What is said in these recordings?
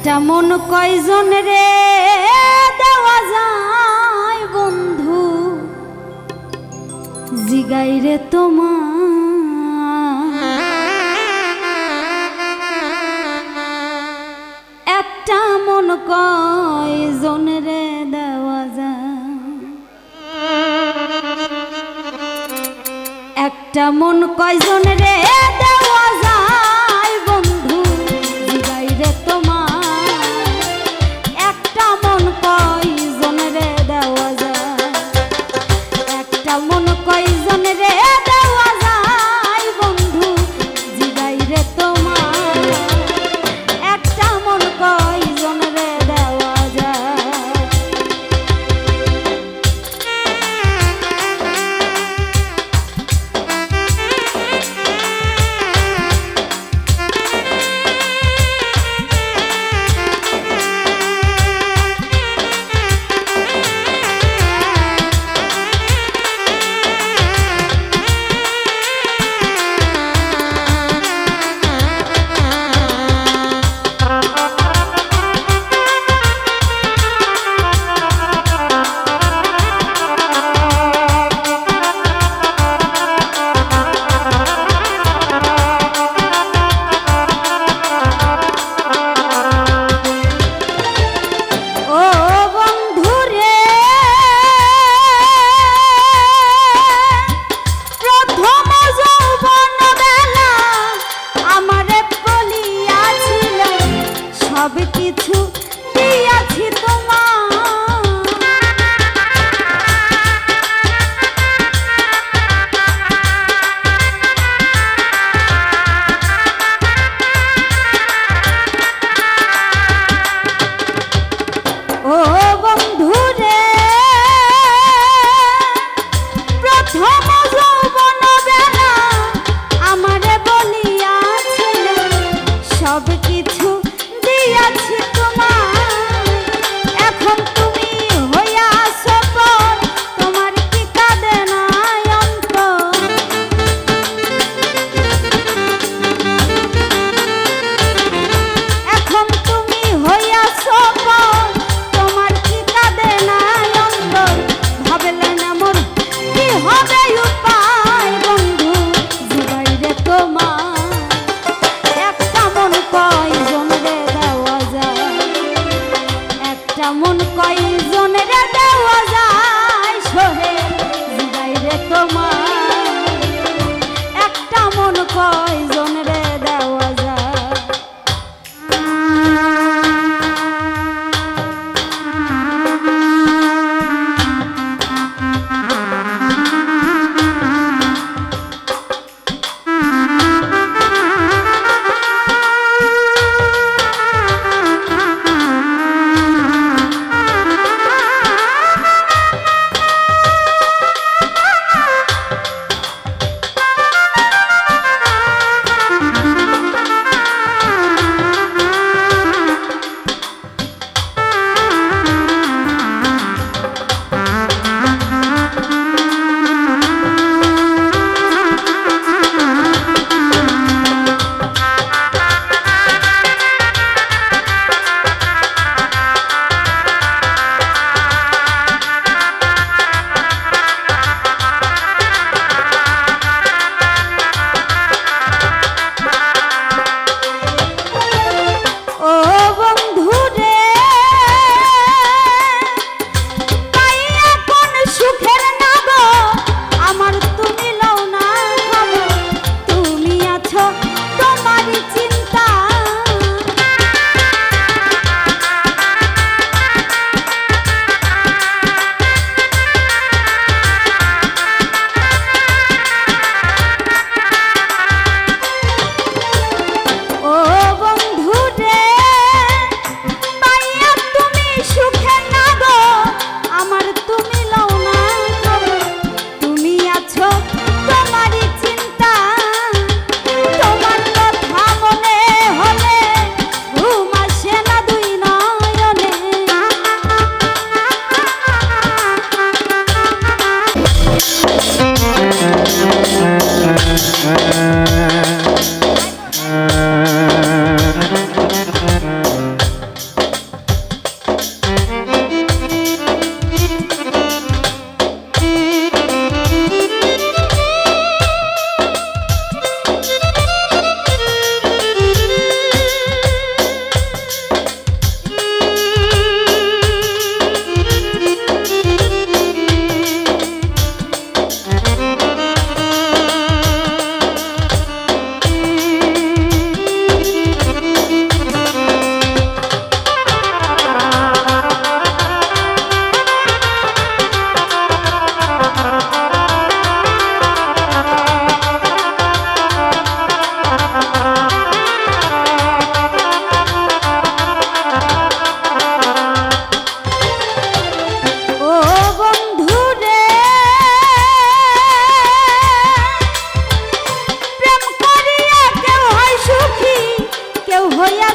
একটা মন কয়জন রে দেওয়া যায় বন্ধু জিগাই রে তোমার একটা মন কয়জন রে দেওয়া যায় একটা মন কয়জন রে দেওয়া যায় বন্ধু জিগাই রে তোমার একটা মন কয়জন রে দেওয়া যায় একটা মন কয়জন রে দেওয়া যায় বন্ধু জিগাই রে তোমার একটা মন কয়জন রে দেওয়া যায় মন কয়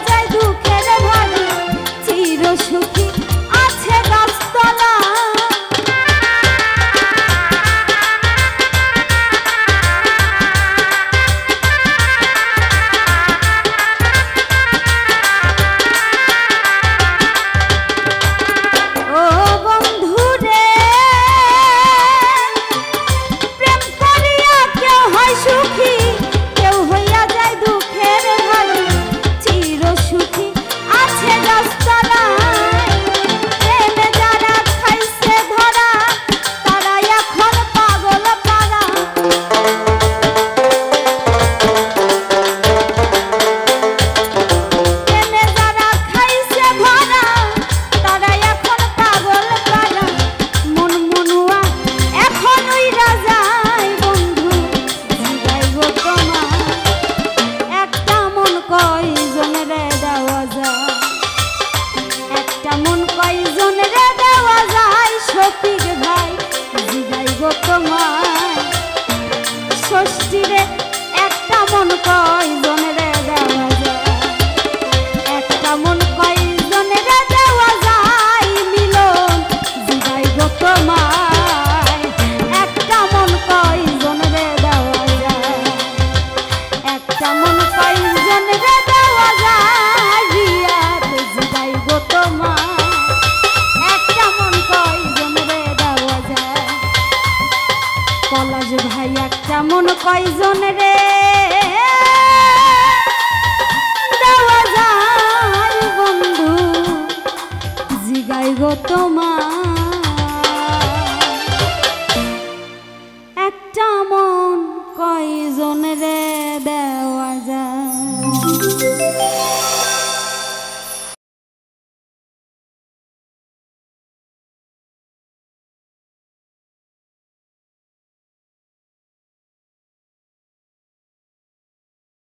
যায় দুঃখের ভাগি চির সুখী আছে গাছতলা ষষ্ঠীরে একটা মন কয়জন রে দেওয়া যায় একটা মন কয়জন রে দেওয়া যায় মিলন জিগাই গো তোমায় একটা মন কয়জন রে দেওয়া যায় একটা মন কয়জন রে দেওয়া যায় রিয়াদ জিগাই গো তোমায় একটা মন কয়জন রে দেওয়া যায় পলাশ ভাই একটা মন কয়জন রে দেওয়া যায় বন্ধু জিগাই গো তোমার।